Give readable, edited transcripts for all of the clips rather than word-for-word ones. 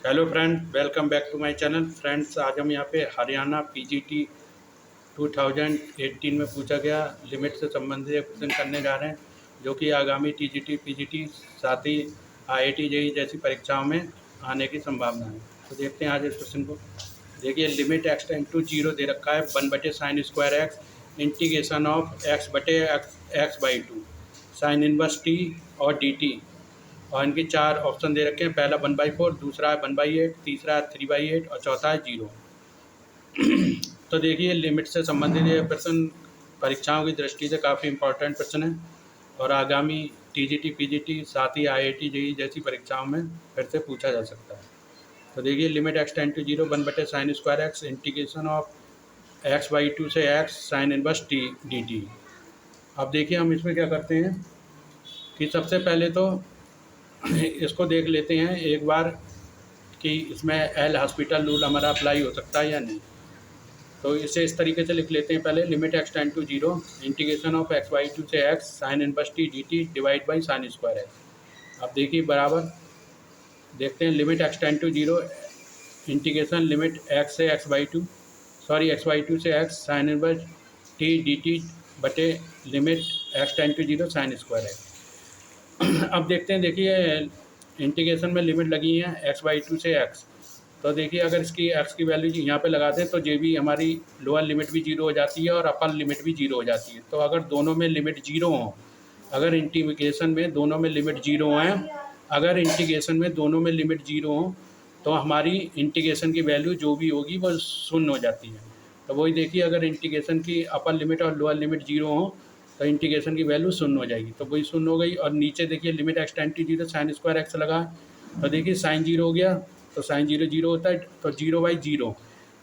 Hello friend, welcome back to my channel. Friends, आज हम यहाँ पे हरियाणा पीजीटी 2018 में पूछा गया लिमिट से संबंधित एक क्वेश्चन करने जा रहे हैं, जो कि आगामी टीजीटी पीजीटी साथ ही आईआईटी जेईई जैसी परीक्षाओं में आने की संभावना है। तो देखते हैं आज इस क्वेश्चन को। देखिए, limit x tend to zero दे रखा है, 1/sin² x integration of x/x/2 sine inverse T और डी टी। और इनके चार ऑप्शन दे रखे हैं। पहला 1/4, दूसरा है 1/8, तीसरा है 3/8 और चौथा है 0। तो देखिए, लिमिट से संबंधित ये प्रश्न परीक्षाओं की दृष्टि से काफ़ी इंपॉर्टेंट प्रश्न है और आगामी टीजीटी पीजीटी साथ ही आईआईटी जेईई जैसी परीक्षाओं में फिर से पूछा जा सकता है। तो देखिए, limit x tend to zero 1/sin² x integration of x/2 से x sine inverse T D t. अब देखिए, हम इसमें क्या करते हैं कि सबसे पहले तो इसको देख लेते हैं एक बार कि इसमें एल हॉस्पिटल रूल हमारा अप्लाई हो सकता है या नहीं। तो इसे इस तरीके से लिख लेते हैं। पहले limit x tend to zero integration of x/2 से x sine inverse T D T divide by sin² X. अब देखिए बराबर देखते हैं, limit x tend to zero integration limit x से x/2 से x sine inverse T D T बटे limit x tend to zero sin² X. अब देखते हैं, देखिए इंटीग्रेशन में लिमिट लगी है x/2 से x। तो देखिए, अगर इसकी x की वैल्यू यहाँ पे लगा दें तो ये भी हमारी लोअर लिमिट भी जीरो हो जाती है और अपर लिमिट भी जीरो हो जाती है। तो अगर दोनों में लिमिट जीरो हो, अगर इंटीग्रेशन में दोनों में लिमिट जीरो हैं, अगर इंटीग्रेशन में दोनों में लिमिट जीरो हो तो हमारी इंटीग्रेशन की वैल्यू जो भी होगी वो शून्य हो जाती है। तो वही देखिए, अगर इंटीग्रेशन की अपर लिमिट और लोअर लिमिट जीरो हो तो इंटीग्रेशन की वैल्यू शून्य हो जाएगी। तो वही शून्य हो गई। और नीचे देखिए, limit x tend to zero sin² x लगा, तो देखिए साइन जीरो हो गया, तो साइन जीरो जीरो होता है, तो 0/0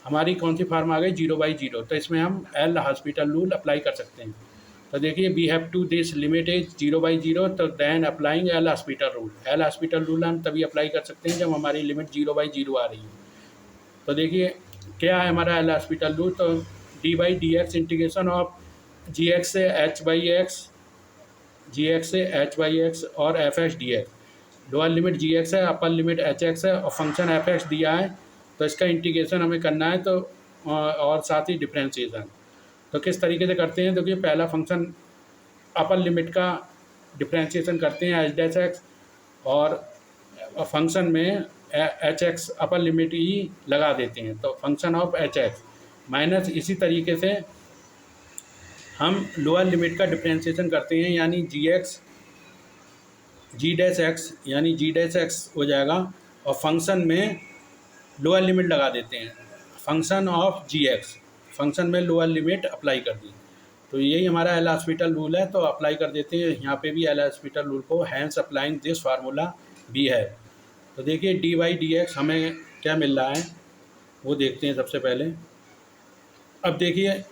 हमारी कौन सी फॉर्म आ गई, 0/0। तो इसमें हम एल हॉस्पिटल रूल अप्लाई कर सकते हैं। तो देखिए, we have to this limit is 0/0, तो then applying L Hospital rule. L Hospital rule हम तभी अप्लाई कर सकते हैं जब हमारी लिमिट 0/0 आ रही है। तो देखिए क्या है हमारा एल हॉस्पिटल रूल, तो dy/dx इंटीग्रेशन ऑफ gx से h/x, gx से h/x और fx/dx। लोअर लिमिट gx है, अपर लिमिट hx है और फंक्शन fx दिया है। तो इसका इंटीग्रेशन हमें करना है, तो और साथ ही डिफ्रेंशिएशन। तो किस तरीके से करते हैं, तो कि पहला फंक्शन अपर लिमिट का डिफ्रेंशिएशन करते हैं h' और फंक्शन में hx अपर लिमिट ही लगा देते हैं, तो फंक्शन ऑफ hx माइनस। इसी तरीके से हम लोअर लिमिट का डिफ्रेंशिएशन करते हैं, यानी g' यानी g' हो जाएगा और फंक्शन में लोअर लिमिट लगा देते हैं, फंक्शन ऑफ gx। फंक्शन में लोअर लिमिट अप्लाई कर दी। तो यही हमारा एल हॉस्पिटल रूल है, तो अप्लाई कर देते हैं यहाँ पे भी एल हॉस्पिटल रूल को, हैंस अप्लाइंग दिस फार्मूला भी है। तो देखिए, dy/dx हमें क्या मिल रहा है वो देखते हैं सबसे पहले। अब देखिए,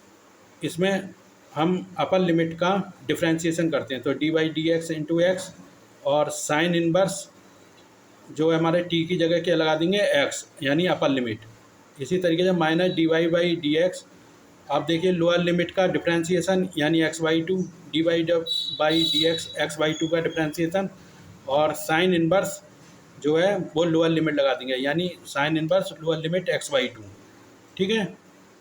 इसमें हम अपर लिमिट का डिफ्रेंशिएशन करते हैं, तो dy/dx इंटू एक्स और साइन इनवर्स जो है हमारे टी की जगह क्या लगा देंगे, x यानी अपर लिमिट। इसी तरीके से माइनस dy/dx। अब देखिए, लोअर लिमिट का डिफ्रेंशिएशन यानी x/2, dy/dx x/2 का डिफ्रेंशिएशन और साइन इनवर्स जो है वो लोअर लिमिट लगा देंगे, यानी sine inverse lower limit x/2। ठीक है।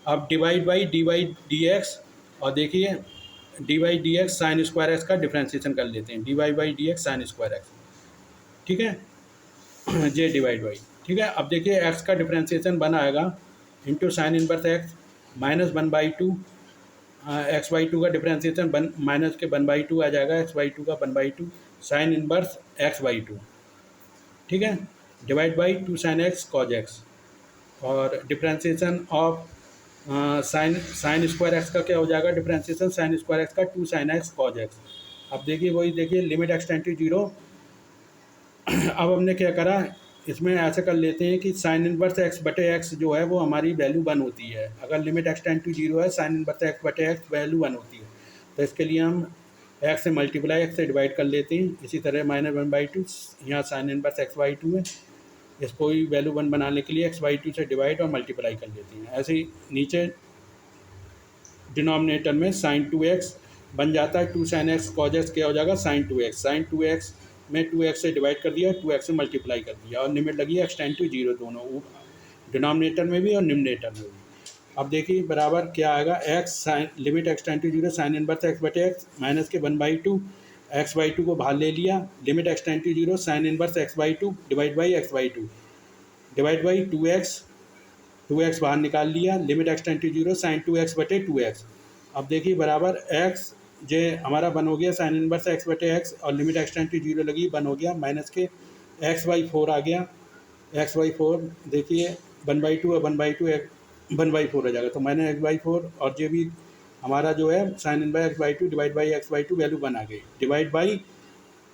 अब डिवाइड बाई dy/dx और देखिए dy/dx sin² एक्स का डिफ्रेंशिएशन कर लेते हैं, dy/dx sin² एक्स। ठीक है, जे डिवाइड बाई। ठीक है। अब देखिए, x का डिफ्रेंशिएशन बन आएगा into sine inverse x minus 1/2, x/2 का डिफ्रेंशिएशन माइनस के 1/2 आ जाएगा, x/2 का 1/2 साइन इनवर्स x/2। ठीक है, divide by 2 sin x cos x और डिफ्रेंशिएशन ऑफ sin² एक्स का क्या हो जाएगा, डिफ्रेंशिएशन sin² एक्स का 2 sin x cos x। अब देखिए, वही देखिए, limit x tend to zero. अब हमने क्या करा, इसमें ऐसे कर लेते हैं कि साइन इनवर्स x/x जो है वो हमारी वैल्यू 1 होती है। अगर limit x tend to zero है, साइन इनवर्स x/x वैल्यू 1 होती है। तो इसके लिए हम x से मल्टीप्लाई x से डिवाइड कर लेते हैं। इसी तरह माइनस 1/2, यहाँ साइन इनवर्स x/2 है, इसको ही वैल्यू 1 बनाने के लिए x/2 से डिवाइड और मल्टीप्लाई कर लेते हैं। ऐसे ही नीचे डिनोमिनेटर में sin 2x बन जाता है, 2 sin x cos x क्या हो जाएगा, sin 2x। sin 2x में 2x से डिवाइड कर दिया, 2x से मल्टीप्लाई कर दिया और लिमिट लगी है x टेंड टू 0 दोनों, डिनोमिनेटर में भी और न्यूमरेटर में भी। अब देखिए बराबर क्या आएगा, x sine limit x tend to 0 sine inverse x बटे x माइनस के 1/2 x/2 को बाहर ले लिया, limit x tend to 0 sine inverse x/2 divide by x/2 divide by 2x बाहर निकाल लिया, limit x tend to 0 sine 2x बटे 2x। अब देखिए बराबर x जे हमारा बन हो गया साइन इनवर्स x बटे x और लिमिट x टेंड टू 0 लगी बन हो गया माइनस के x/4 आ गया, x/4 देखिए 1/2 और 1/2 1/4 हो जाएगा, तो मैंने x/4 और ये भी हमारा जो है sine inverse x/2 divide by x/2 value बन आ गई, divide by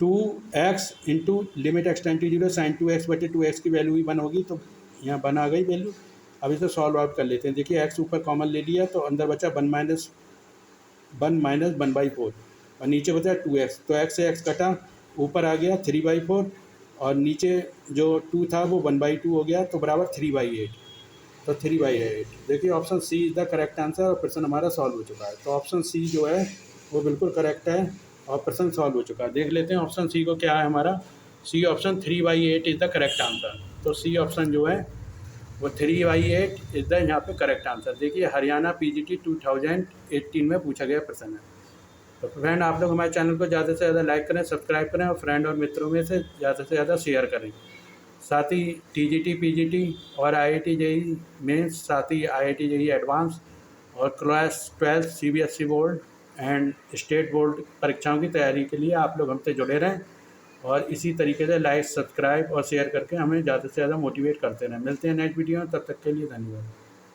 2x into limit x tend to 0 sine 2x बटे 2x की वैल्यू भी बन होगी, तो यहाँ बन आ गई वैल्यू। अब इसे सॉल्व आउट कर लेते हैं। देखिए x ऊपर कॉमन ले लिया तो अंदर बचा 1 माइनस 1/4 और नीचे बचा 2x, तो x से x कटा, ऊपर आ गया 3/4 और नीचे जो 2 था वो 1/2 हो गया, तो बराबर 3/8, तो 3/8। देखिए option C is the correct answer और प्रश्न हमारा सॉल्व हो चुका है। तो ऑप्शन सी जो है वो बिल्कुल करेक्ट है और प्रश्न सॉल्व हो चुका है। देख लेते हैं ऑप्शन सी को क्या है हमारा, C option 3/8 is the correct answer. तो सी ऑप्शन जो है वो 3/8 इज़ द यहाँ पे करेक्ट आंसर। देखिए हरियाणा PGT 2018 में पूछा गया प्रश्न है। तो फ्रेंड आप लोग हमारे चैनल को ज़्यादा से ज़्यादा लाइक करें, सब्सक्राइब करें और फ्रेंड और मित्रों में से ज़्यादा शेयर करें। साथ ही TGT PGT और IIT JEE मेंस, साथ ही IIT JEE एडवांस और class 12 CBSE board and state board परीक्षाओं की तैयारी के लिए आप लोग हमसे जुड़े रहें और इसी तरीके से लाइक, सब्सक्राइब और शेयर करके हमें ज़्यादा से ज़्यादा मोटिवेट करते रहें। मिलते हैं नेक्स्ट वीडियो में, तब तक के लिए धन्यवाद।